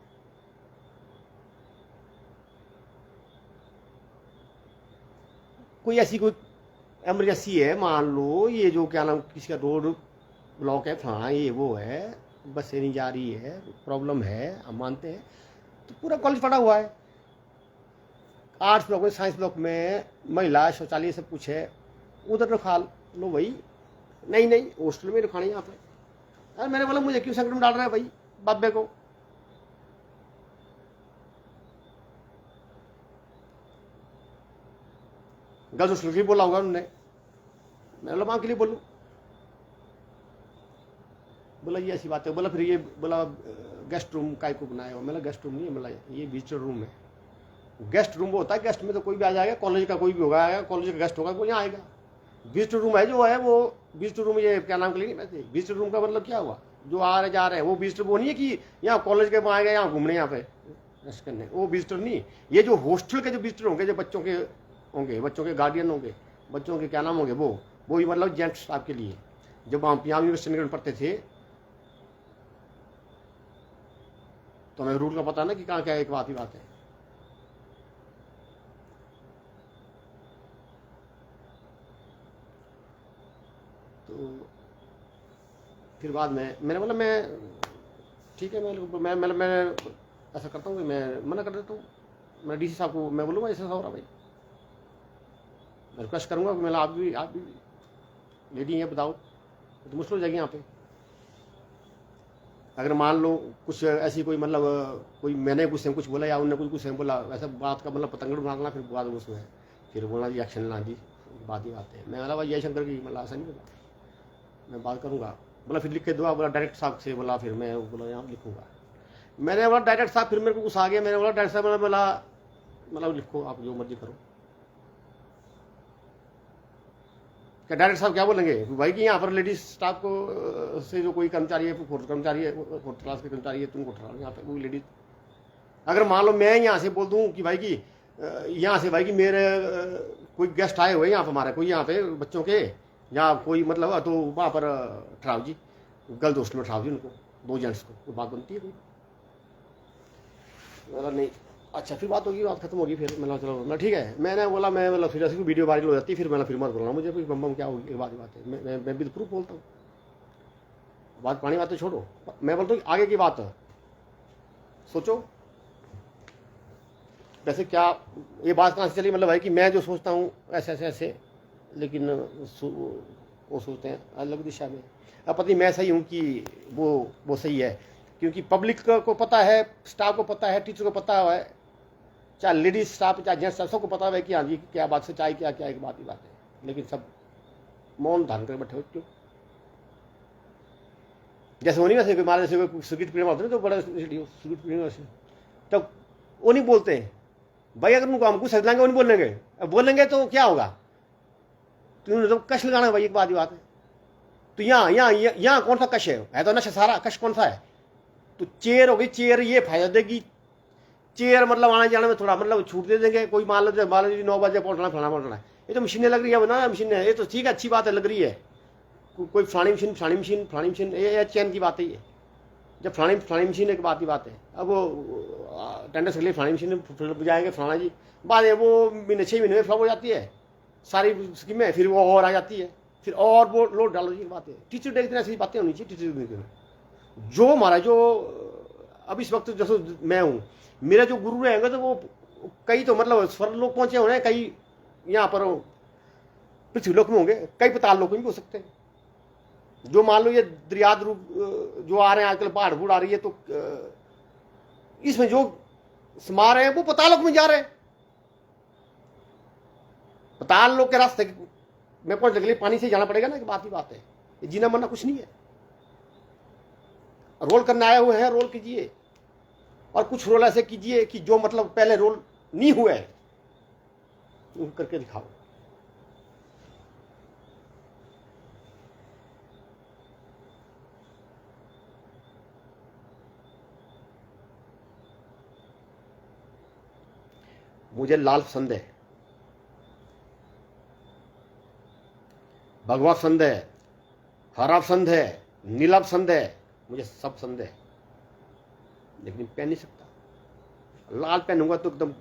कोई ऐसी कोई एमरजेंसी है, मान लो ये जो क्या नाम किसी का रोड ब्लॉक है, फलाना ये वो है, बसें नहीं जा रही है, प्रॉब्लम है, हम मानते हैं। तो पूरा कॉलेज पड़ा हुआ है, आर्ट्स ब्लॉक में, साइंस ब्लॉक में महिला शौचालय सब कुछ है, उधर रखा लो भाई। नहीं नहीं, हॉस्टल में रखानी यहाँ पे। यार मैंने बोला मुझे क्यों संकट में डाल रहा है भाई बाबे को। गर्ल्स हॉस्टल के लिए बोला होगा उन्होंने, मैं बोला माँ के लिए बोलूँ। बोला ये ऐसी बात है। बोला फिर ये बोला गेस्ट रूम काय को बनाया हो। मैंने गेस्ट रूम नहीं है, बोला ये विजिटर रूम है। गेस्ट रूम वो होता है, गेस्ट में तो कोई भी आ जाएगा, कॉलेज का कोई भी होगा, कॉलेज का गेस्ट होगा वो यहाँ आएगा। विजिटर रूम है जो है वो विजिटर रूम, ये क्या नाम के लिए नहीं, विजिटर रूम का मतलब क्या हुआ, जो आ रहे जा रहे हैं वो विजिटर। वो नहीं है कि यहाँ कॉलेज के आएगा यहाँ घूमने यहाँ पे रेस्ट करने, वो विजिटर नहीं। ये जो हॉस्टल के जो विजिटर होंगे, जो बच्चों के होंगे, बच्चों के गार्डियन होंगे, बच्चों के क्या नाम होंगे, वो ही मतलब जेंट्स स्टाफ के लिए। जब हम यहाँ यूनिवर्सिटी में पढ़ते थे तो हमें रूल का पता ना कि कहाँ क्या एक बात ही बात है। तो फिर बाद में मैंने बोला मैं ठीक है, मैं ऐसा करता हूँ कि मैं मना कर देता हूँ। मैं डीसी साहब को मैं बोलूँगा ऐसा हो रहा भाई, मैं रिक्वेस्ट करूँगा कि मैं आप भी लेडी हैं, बताओ तो मुश्किल हो जाएगी यहाँ पे। अगर मान लो कुछ ऐसी कोई मतलब कोई मैंने कुछ बोला या उन्होंने कुछ बोला, वैसा बात का मतलब पतंगड़ बनाना, फिर बाद उसमें फिर बोलना जी एक्शन लेना जी, बात ही बात है। मैं बोला भाई जयशंकर की मतलब ऐसा नहीं बोला, मैं बात करूँगा। बोला फिर लिख के दो, बोला डायरेक्ट साहब से, बोला फिर मैं बोला यहाँ लिखूँगा। मैंने बोला डायरेक्ट साहब, फिर मेरे को गुस्सा आ गया। मैंने बोला डायरेक्ट साहब बोला मतलब लिखो आप जो मर्जी करो। क्या डायरेक्टर साहब क्या बोलेंगे भाई कि यहाँ पर लेडीज स्टाफ को से जो कोई कर्मचारी है, फोर्थ कर्मचारी है, फोर्थ क्लास के कर्मचारी है, तुमको उठा यहाँ पे कोई लेडीज। अगर मान लो मैं यहाँ से बोल दूँ कि भाई कि यहाँ से भाई कि मेरे कोई गेस्ट आए हुए यहाँ पर हमारे, कोई यहाँ पे बच्चों के या कोई मतलब, तो वहाँ पर ठहराओ जी, गलत दोस्त में उठा दी उनको, 2 जेंट्स को, वो बात बनती है कोई? बोला नहीं। अच्छा फिर बात होगी, बात खत्म होगी। फिर मैंने चलो मैं ठीक है, मैंने बोला मैं मतलब फिर ऐसे वीडियो वायरल हो जाती है, फिर मैंने फिर मत बोलना मुझे कोई बम बम क्या होगी, बात है। मैं भी तो प्रूफ बोलता हूँ, बात पुरानी बातें छोड़ो। मैं बोलता हूँ आगे की बात सोचो। वैसे क्या ये बात कहाँ से चली, मतलब है कि मैं जो सोचता हूँ ऐसे ऐसे ऐसे, लेकिन वो सोचते हैं अलग दिशा में। अब पता नहीं मैं सही हूँ कि वो सही है, क्योंकि पब्लिक को पता है, स्टाफ को पता है, टीचर को पता है, चाहे लेडीज स्टाफ चाहे जेंट्स स्टाफ, सबको पता है कि हाँ जी क्या बात सच्चाई क्या क्या एक बात ही बात है, लेकिन सब मौन धारण कर बैठे हो। क्यों? जैसे वो नहीं वैसे कोई मारे, जैसे कोई सिगरेट पीने वाले तो बड़ा सिगरेट पीने वैसे, तब वो नहीं बोलते भाई, अगर उनको हम कुछ सच लाएंगे वो नहीं बोलेंगे, अब बोलेंगे तो क्या होगा, तो तो कश लगाना भाई, एक बात ही बात है। तो यहाँ कौन सा कश है तो नशा सारा, कश कौन सा है? तो चेयर हो गई, चेयर ये फायदा देगी, चेयर मतलब आने जाने में थोड़ा मतलब छूट दे देंगे। कोई मान लो 9 बजे पहुंचना, फलाना पहुंचना है, ये तो मशीनें लग रही है ना, मशीनें, ये तो ठीक है, अच्छी बात है, लग रही है। कोई फलानी मशीन, ये चैन की बात है ये। जब फलानी मशीन एक बात ही बात है, अब वो टेंडर के लिए फलानी मशीन जाएंगे फलाना जी, बाद है वो महीने 6 महीने में फ्लॉप हो जाती है सारी स्कीमें, फिर वो और आ जाती है, फिर और वो लोड डालो जी। बात है टीचर डे की तरह ऐसी बातें होनी चाहिए। टीचर जो हमारा जो अब इस वक्त जैसे मैं हूँ, मेरे जो गुरु रहेंगे तो वो कई तो मतलब स्वर्ग लोक पहुंचे होंगे, कई यहाँ पर पृथ्वी लोक में होंगे, कई पताल लोक में भी हो सकते हैं। जो मान लो ये दरियाद रूप जो आ रहे हैं आजकल, बाढ़ बूढ़ आ रही है, तो इसमें जो समा रहे हैं वो पताल लोक में जा रहे हैं। पताल लोक के रास्ते में पहुंचने के लिए पानी से जाना पड़ेगा ना, कि बात ही बात है। जीना मरना कुछ नहीं है, रोल करने आए हुए हैं, रोल कीजिए, और कुछ रोल ऐसे कीजिए कि जो मतलब पहले रोल नहीं हुए हैं करके दिखाओ। मुझे लाल पसंद है, भगवा पसंद है, हरा पसंद है, नीला पसंद है, मुझे सब पसंद है, लेकिन पहन नहीं सकता। लाल पहनूंगा तो एकदम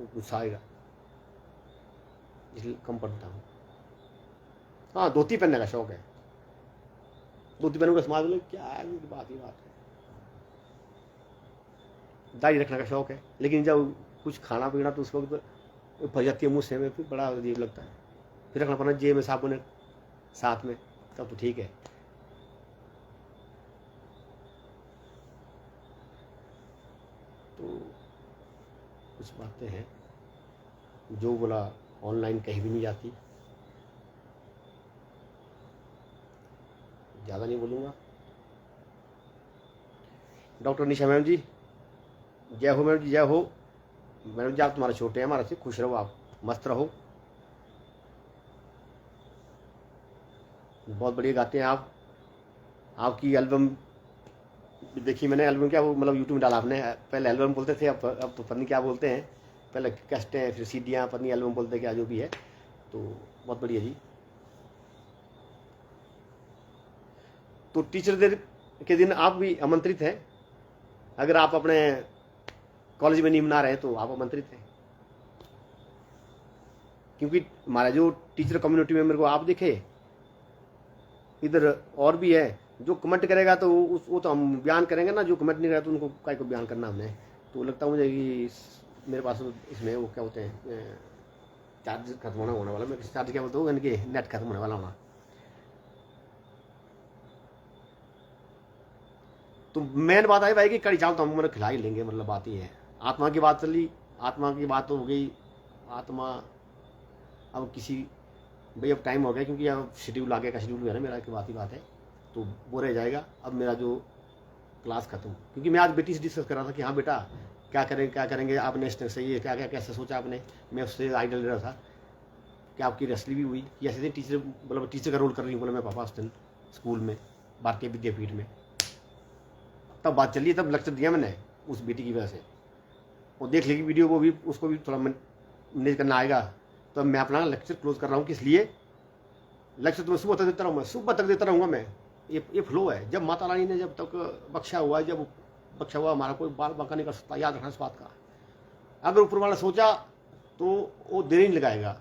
गुस्सा आएगा, इसलिए कम पहनता हूँ। हाँ, धोती पहनने का शौक है, धोती पहनूंगा समाज में क्या है, बात ही बात है। दाढ़ी रखने का शौक है, लेकिन जब कुछ खाना पीना तो उस वक्त फंस जाती है मुँह से में, फिर बड़ा अजीब लगता है, फिर रखना पड़ना जेब में साबुन साथ में, तब तो ठीक है। तो कुछ बातें हैं जो बोला ऑनलाइन कहीं भी नहीं जाती। ज़्यादा नहीं बोलूँगा। डॉक्टर निशा मैम जी, जय हो मैम जी, जय हो मैडम जी। आप तुम्हारे छोटे हैं, हमारे से खुश रहो, आप मस्त रहो, बहुत बढ़िया गाते हैं आप। आपकी एल्बम देखी मैंने, एल्बम क्या वो मतलब यूट्यूब में डाला आपने, पहले एल्बम बोलते थे, अब तो पता नहीं क्या बोलते हैं, पहले कैसेटें फिर सीडियाँ, पता नहीं एल्बम बोलते क्या जो भी है, तो बहुत बढ़िया जी। तो टीचर डे के दिन आप भी आमंत्रित हैं, अगर आप अपने कॉलेज में नहीं मना रहे हैं तो आप आमंत्रित हैं, क्योंकि हमारा जो टीचर कम्युनिटी में मेरे को आप देखे, इधर और भी है, जो कमेंट करेगा तो वो तो हम बयान करेंगे ना, जो कमेंट नहीं करेगा तो उनको काय को बयान करना हमने। तो लगता है मुझे कि मेरे पास इसमें वो क्या होते हैं, चार्ज खत्म होने वाला, मैं चार्ज क्या बोलता हूँ, यानी कि नेट खत्म होने वाला होना। तो मेन बात आई भाई कि कड़ी चावल तो हम मतलब खिला ही लेंगे, मतलब बात ही है। आत्मा की बात चली, आत्मा की बात तो हो गई। आत्मा अब किसी भाई अब टाइम हो गया, क्योंकि अब शेड्यूल आगे का शेड्यूल है ना मेरा, की बात ही बात है, तो वो रह जाएगा। अब मेरा जो क्लास खत्म, क्योंकि मैं आज बेटी से डिस्कस कर रहा था कि हाँ बेटा क्या करेंगे आपने सही है, क्या क्या कैसे सोचा आपने। मैं उससे आइडिया ले रहा था कि आपकी रेसली भी हुई कि ऐसे दिन टीचर मतलब टीचर का रोल कर रही हूँ, बोला मैं पापा उस दिन स्कूल में भारतीय विद्यापीठ में, तब बात चली, तब लेक्चर दिया मैंने उस बेटी की वजह से। वो देख लेगी वीडियो, वो भी उसको भी थोड़ा मैनेज करना आएगा। तो मैं अपना लेक्चर क्लोज कर रहा हूँ, किस लिए लेक्चर तो मैं सुबह तक देता रहूँगा, सुबह तक देता रहूँगा मैं, ये फ्लो है। जब माता रानी ने जब तक बख्शा हुआ, जब बख्शा हुआ, हमारा कोई बाल बांका नहीं कर सकता, याद रखना इस बात का। अगर ऊपर वाला सोचा तो वो देर नहीं लगाएगा।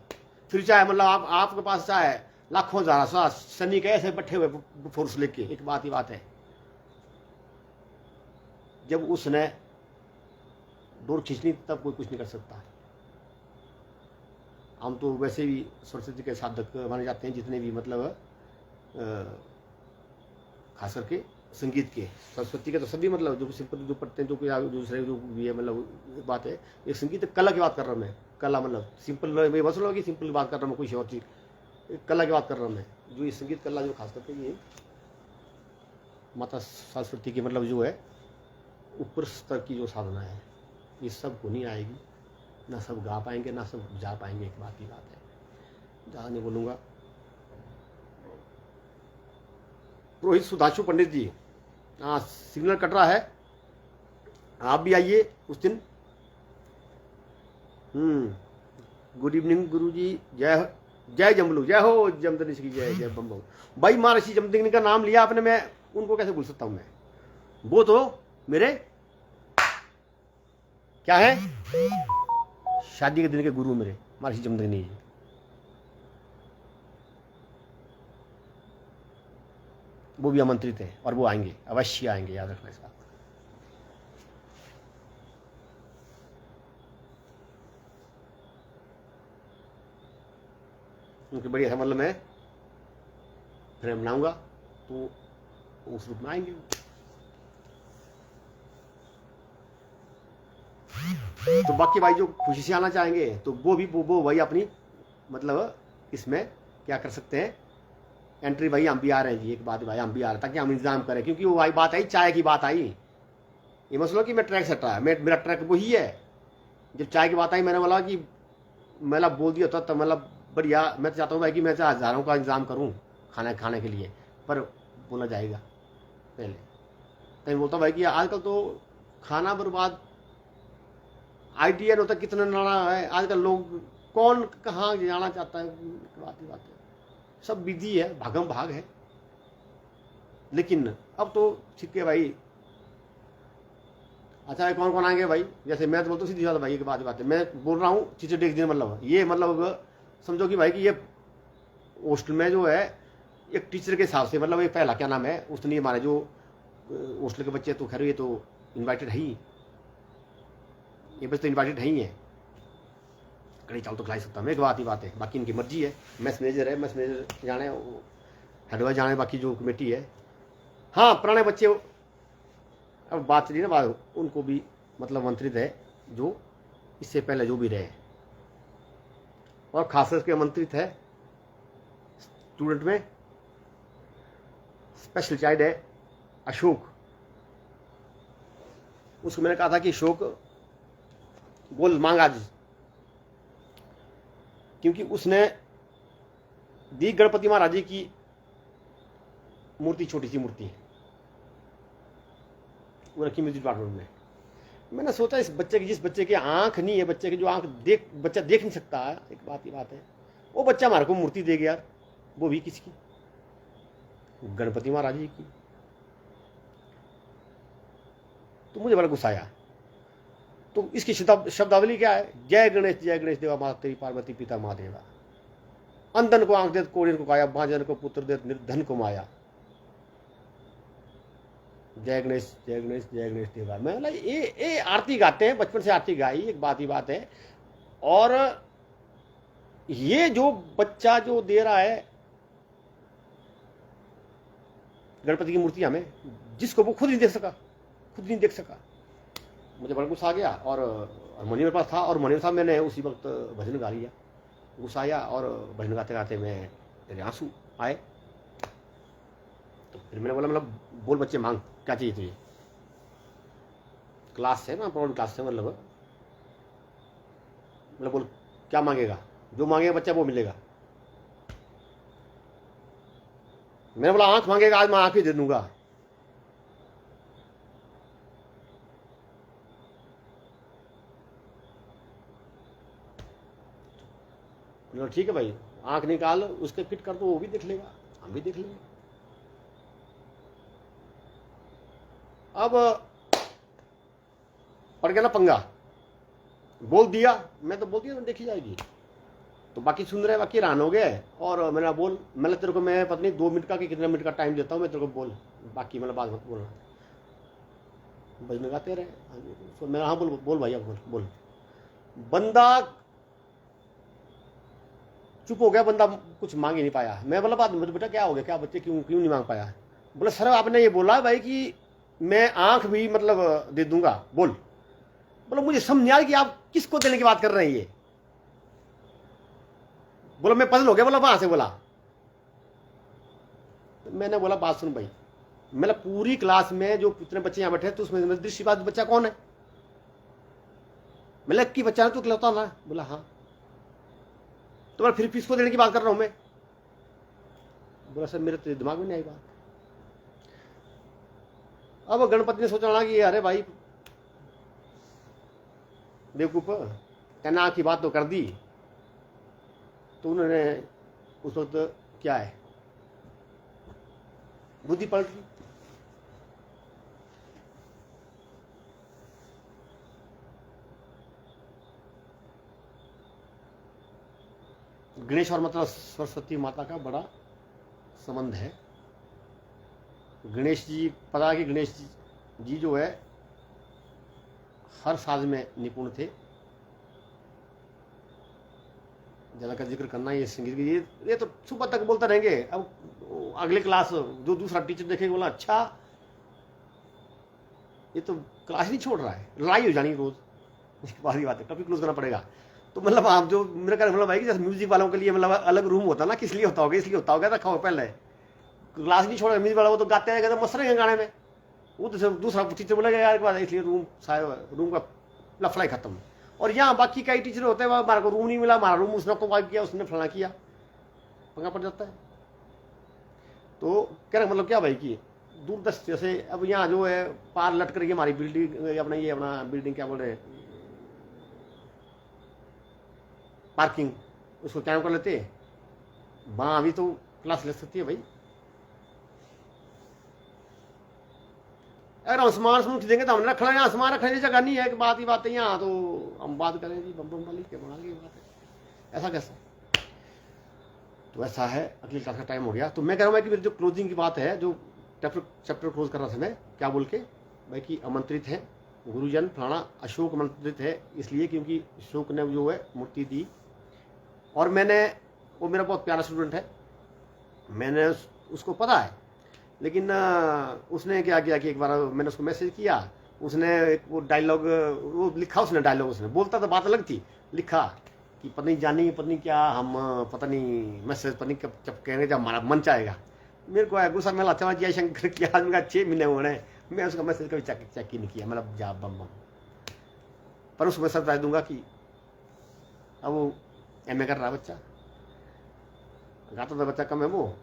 फिर चाहे मतलब आपके पास चाहे लाखों हजारा सैनिक ऐसे बैठे हुए फोर्स लेके, एक बात ही बात है, जब उसने डोर खींचनी तब कोई कुछ नहीं कर सकता। हम तो वैसे भी सरस्वती के साधक माने जाते हैं, जितने भी मतलब खास करके संगीत के, सरस्वती के तो सभी मतलब जो सिंपल जो पढ़ते हैं, जो कोई दूसरे जो भी है, मतलब बात है ये संगीत कला की बात कर रहा हूँ मैं। कला मतलब सिंपल मैं बस कि सिंपल बात कर रहा हूँ, कोई और चीज कला की बात कर रहा हूँ मैं। जो ये संगीत कला जो खास करके ये माता सरस्वती की मतलब जो है ऊपर स्तर की जो साधना है, ये सब को नहीं आएगी, ना सब गा पाएंगे, ना सब जा पाएंगे। एक बात की बात है, ज़्यादा नहीं बोलूँगा। पुरोहित सुधांशु पंडित जी, हाँ सिग्नल कट रहा है, आप भी आइए उस दिन। गुड इवनिंग गुरु जी, जय जय जमलू, जय हो जमदग्नि की जय, जय बम बम। भाई महर्षि जमदग्नि का नाम लिया आपने, मैं उनको कैसे भूल सकता हूं मैं। वो तो मेरे क्या है, शादी के दिन के गुरु मेरे महर्षि जमदग्नि जी। वो भी आमंत्रित है और वो आएंगे, अवश्य आएंगे, याद रखना इस बात। उनके बढ़िया है, मतलब मैं फ्रेम बनाऊंगा तो उस रूप में आएंगे। तो बाकी भाई जो खुशी से आना चाहेंगे तो वो भाई अपनी मतलब इसमें क्या कर सकते हैं, एंट्री। भाई हम भी आ रहे हैं जी, एक बात भाई हम भी आ रहे हैं ताकि हम इंतजाम करें, क्योंकि वो भाई बात आई चाय की बात आई। ये मसला कि मैं ट्रैक सट रहा है, मेरा ट्रैक वही है। जब चाय की बात आई मैंने बोला कि मैं बोल दिया था, तो मतलब बढ़िया, मैं तो चाहता हूँ भाई कि मैं हज़ारों का इंतजाम करूँ खाने के लिए, पर बोला जाएगा पहले। तो बोलता भाई कि आजकल तो खाना बर्बाद आइडिया नहीं होता, कितना नाना है आजकल, लोग कौन कहाँ जाना चाहता है, बात ही बात है, सब बिजी है, भागम भाग है। लेकिन अब तो ठीक है भाई। अच्छा कौन कौन आएंगे भाई, जैसे मैं तो बोलता हूँ सीधी बात भाई, एक बात है, मैं बोल रहा हूँ टीचर डे के दिन, मतलब ये मतलब समझो कि भाई कि ये हॉस्टल में जो है एक टीचर के हिसाब से, मतलब ये पहला क्या नाम है उसने, हमारे जो हॉस्टल के बच्चे तो खैर ये तो इन्वाइटेड है ही, ये बस तो इन्वाइटेड है ही है, कड़ी चावल तो खिला सकता हूँ, एक बात ही बात है। बाकी इनकी मर्जी है, मैस मैनेजर है, मैस मैनेजर जाने, हेडवाइज जाने, बाकी जो कमेटी है। हाँ पुराने बच्चे अब बात चली ना बात, उनको भी मतलब आमंत्रित है जो इससे पहले जो भी रहे, और खास करके आमंत्रित है स्टूडेंट में स्पेशल चाइल्ड है अशोक। उसको मैंने कहा था कि अशोक बोल मांग आज, क्योंकि उसने दी गणपति महाराज जी की मूर्ति, छोटी सी मूर्ति वो रखी म्यूजिक डिपार्टमेंट में। मैंने सोचा इस बच्चे की, जिस बच्चे की आंख नहीं है, बच्चे की जो आंख बच्चा देख नहीं सकता है, एक बात ही बात है, वो बच्चा हमारे को मूर्ति दे गया, वो भी किसकी, गणपति महाराज जी की। तो मुझे बड़ा गुस्सा आया। तो इसकी शब्दावली क्या है, जय गणेश देवा माता तेरी पार्वती पिता महादेवा, अंधन को आंख देत, कोढ़िन को काया, भांजन को पुत्र देत, निर्धन को माया। जय गणेश देवा। मैं बोला ये आरती गाते हैं, बचपन से आरती गाई, एक बात ही बात है। और ये जो बच्चा जो दे रहा है गणपति की मूर्ति हमें, जिसको वो खुद नहीं देख सका, मुझे बड़ा गुस्सा आ गया। और हारमोनियम मेरे पास था, और हारमोनियम साहब मैंने उसी वक्त भजन गा लिया, गुस्सा आया, और भजन गाते गाते मैं मेरे आंसू आए। तो फिर मैंने बोला मतलब बोल बच्चे मांग क्या चाहिए तुझे, क्लास है ना, प्रॉब्लम क्लास है, मतलब बोल क्या मांगेगा, जो मांगेगा बच्चा वो मिलेगा। मैंने बोला आंख मांगेगा, आज मैं आंख ही दे दूंगा। ठीक है भाई, आंख निकाल उसके फिट कर दो, वो भी देख लेगा, हम भी देख लेंगे। अब पड़ गया ना पंगा, बोल दिया, मैं तो बोल दिया देखी जाएगी। तो बाकी सुन रहे, बाकी हैरान हो गए। और मैंने बोल, मैंने तेरे को मैं पता नहीं 2 मिनट का कि कितने मिनट का टाइम देता हूँ मैं तेरे को, बोल बाकी मतलब बात मत बोलना। भजन गाते रहे। तो मैं हाँ बोल बोल भैया बोल बोल। बंदा चुप हो गया, बंदा कुछ मांग ही नहीं पाया। मैं बोला बात बेटा क्या हो गया, क्या बच्चे क्यों क्यों नहीं मांग पाया? बोला सर आपने ये बोला भाई कि मैं आंख भी मतलब दे दूंगा, बोल। बोला मुझे समझ नहीं आ रही कि आप किसको देने की बात कर रहे हैं ये। बोला मैं पजल हो गया। बोला वहां से बोला। तो मैंने बोला बात सुन भाई, मतलब पूरी क्लास में जो कितने बच्चे यहाँ बैठे तो उसमें दृष्टिबाज बच्चा कौन है? मतलब की बच्चा है तू खिलौता ना? बोला हाँ। तो मैं फिर किसको देने की बात कर रहा हूं मैं? बोला सर मेरे तो दिमाग में नहीं आई बात। अब गणपति ने सोचा कि अरे भाई बेवकूफ, कहना की बात तो कर दी। तो उन्होंने उस वक्त क्या है बुद्धि पलट गई। गणेश और मतलब सरस्वती माता का बड़ा संबंध है। गणेश जी पता है कि गणेश जी जो है हर साज में निपुण थे। ज़्यादा का जिक्र करना ये संगीत की ये तो सुबह तक बोलते रहेंगे। अब अगले क्लास जो दूसरा टीचर देखेगा बोला अच्छा ये तो क्लास नहीं छोड़ रहा है, लड़ाई हो जानी रोज। उसके बाद ही बात है, टॉपिक क्लोज करना पड़ेगा। तो मतलब आप जो मेरा कहने मतलब भाई कि जैसे म्यूजिक वालों के लिए मतलब अलग रूम होता ना, किस लिए होता होगा? इसलिए होता होगा रखा हो पहले। क्लास नहीं छोड़ा म्यूजिक वाला, वो तो गाते रहेगा तो मस्त रहेंगे गाने में। वो तो दूसरा टीचर बोलेगा यार के बाद इसलिए रूम का लफड़ा खत्म। और यहाँ बाकी कई टीचर होते हैं हमारे को रूम नहीं मिला, हमारा रूम उसने को वाइप किया, उसने फलाना किया, पंगा पड़ जाता है। तो कह रहे मतलब क्या भाई कि दूरदर्श जैसे अब यहाँ जो है पार लट करके हमारी बिल्डिंग अपना ये अपना बिल्डिंग क्या बोल रहे हैं पार्किंग, उसको क्या कर लेते हैं वहाँ अभी तो क्लास ले सकती है भाई। अगर हम सामान समूह देंगे तो हमने रखना, यहाँ सामान रखने की जगह नहीं है कि बात ही बात है। यहाँ तो हम बात करें जी बम बम वाली के बना की बात है, ऐसा कैसा? तो ऐसा है। अगली क्लास का टाइम हो गया। तो मैं कह रहा हूँ कि मेरी जो क्लोजिंग की बात है, जो चैप्टर क्लोज कर रहा था मैं क्या बोल के भाई कि आमंत्रित है गुरुजन फलाना। अशोक आमंत्रित है इसलिए क्योंकि अशोक ने जो है मूर्ति दी और मैंने, वो मेरा बहुत प्यारा स्टूडेंट है, मैंने उसको पता है। लेकिन उसने क्या किया कि एक बार मैंने उसको मैसेज किया, उसने एक वो डायलॉग वो लिखा, उसने डायलॉग उसने बोलता तो बात अलग थी, लिखा कि पता नहीं जानी पता नहीं क्या हम पता नहीं मैसेज पता नहीं कब कहेंगे जब हमारा मन चाहेगा। मेरे को गुस्सा में अच्छा जयशंकर की आज मेरा 6 महीने हुए हैं, मैं उसका मैसेज कभी चेक ही नहीं किया, मतलब जा बम बम। पर उसको मैं सरप्राइज दूंगा कि अब वो MA कर रहा बच्चा, गाता था बच्चा कम है, वो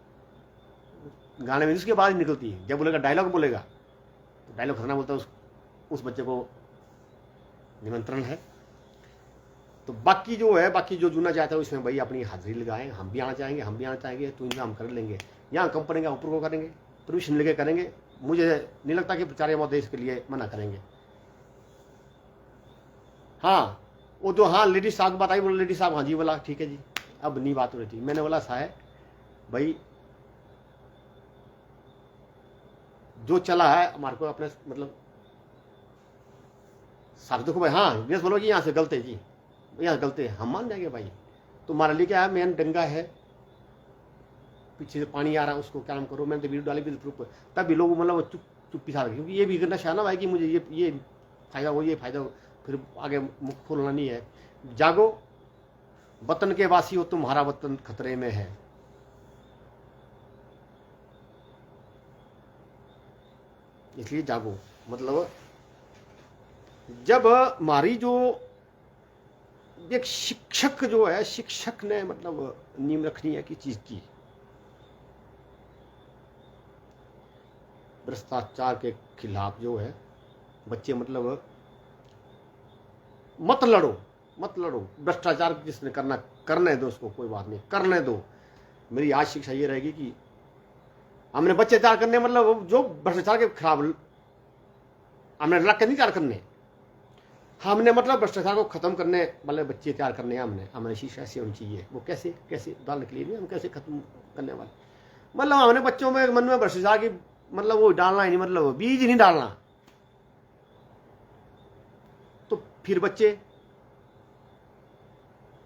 गाने में उसके बाद ही निकलती है। जब बोलेगा डायलॉग बोलेगा तो डायलॉग खतरनाक बोलता है, उस बच्चे को निमंत्रण है। तो बाकी जो है बाकी जो जुड़ना चाहता है उसमें भाई अपनी हाजिरी लगाएं। हम भी आना चाहेंगे, हम भी आना चाहेंगे, तो इनका हम कर लेंगे। यहाँ कंपनी का ऊपर को करेंगे, परमिशन लेके करेंगे। मुझे नहीं लगता कि प्रचार महोदय इसके लिए मना करेंगे। हाँ वो जो हाँ लेडीज साहब बताई, बोला लेडीज साहब हाँ जी बोला ठीक है जी, अब नहीं बात हो रही थी। मैंने बोला साहब भाई जो चला है हमारे को अपने मतलब साथ देखो भाई। हाँ यस बोलो कि यहाँ से गलत है जी, यहाँ गलत है, हम मान जाएंगे भाई। तो हमारे लिए क्या है, मेन डंगा है, पीछे से पानी आ रहा है उसको क्या नाम करो। मैंने तो वीडियो डाली भी प्रूफ, तब भी लोग मतलब चुप्पी साथ, क्योंकि ये भी करना चाहना भाई कि मुझे ये फायदा हो, ये फायदा हो, फिर आगे मुख खोलना नहीं है। जागो वतन के वासी हो, तुम्हारा वतन खतरे में है। इसलिए जागो। मतलब जब हमारी जो एक शिक्षक जो है, शिक्षक ने मतलब नींव रखनी है कि चीज की, भ्रष्टाचार के खिलाफ जो है बच्चे मतलब मत लड़ो मत लड़ो, भ्रष्टाचार जिसने करना करने दो उसको, कोई बात नहीं करने दो। मेरी आज शिक्षा ये रहेगी कि हमने बच्चे तैयार करने मतलब जो भ्रष्टाचार के खिलाफ हमने लक्ष्य नहीं तैयार करने, हमने मतलब भ्रष्टाचार को खत्म करने वाले बच्चे तैयार करने हैं। हमारी शिक्षा ऐसी होनी चाहिए। वो कैसे कैसे उदाहरण के लिए नहीं, हम कैसे खत्म करने वाले, मतलब हमने बच्चों में मन में भ्रष्टाचार की मतलब वो डालना ही नहीं, मतलब बीज नहीं डालना। तो फिर बच्चे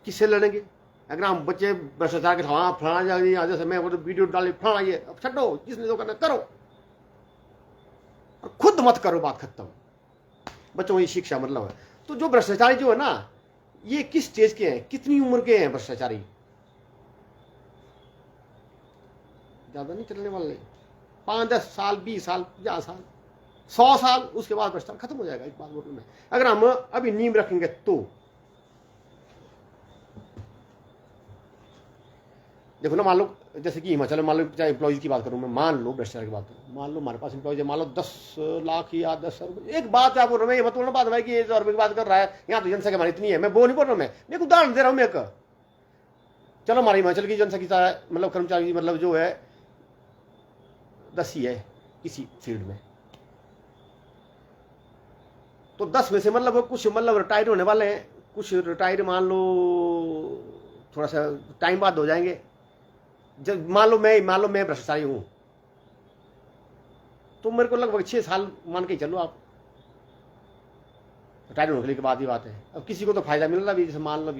किससे लड़ेंगे? अगर हम बच्चे भ्रष्टाचार के हाँ फलाना जाए आज समय वो तो वीडियो डाले फलाना ये, अब छड्डो, जिसने जो करना करो और खुद मत करो, बात खत्म। बच्चों की शिक्षा मतलब है। तो जो भ्रष्टाचारी जो है ना, ये किस स्टेज के हैं, कितनी उम्र के हैं भ्रष्टाचारी? ज्यादा नहीं चलने वाले, 5-10 साल, 20 साल, 50 साल, 100 साल, उसके बाद भ्रष्टाचार खत्म हो जाएगा। एक बात बोल में, अगर हम अभी नींव रखेंगे तो देखो ना, मान लो जैसे कि हिमाचल में, मान लो चाहे एम्प्लॉइज की बात करूं मैं, मान लो भ्रष्टाचार की बात करूं, मान लो हमारे पास एम्प्लॉइज है, मान लो 10 लाख या 10 रुपये। एक बात आप बोल रहे हो, ये मत बोलना बात भाई कि 1,000 रुपये की बात कर रहा है, यहाँ तो जनसंख्या हमारी इतनी है, मैं वो नहीं बोल रहा हूँ, मैं एक उदाहरण दे रहा हूँ। मैं एक चलो हमारे हिमाचल की जनसंख्या मतलब कर्मचारी मतलब जो है 10 ही है किसी फील्ड में, तो 10 में से मतलब कुछ मतलब रिटायर होने वाले हैं, कुछ रिटायर मान लो थोड़ा सा टाइम बाद हो जाएंगे। जब मान लो मैं भ्रष्टाचारी हूं, तो मेरे को लगभग 6 साल मान के चलो आप, रिटायर होने के बाद ही बात है। अब किसी को तो फायदा मिल रहा है, जैसे मान लो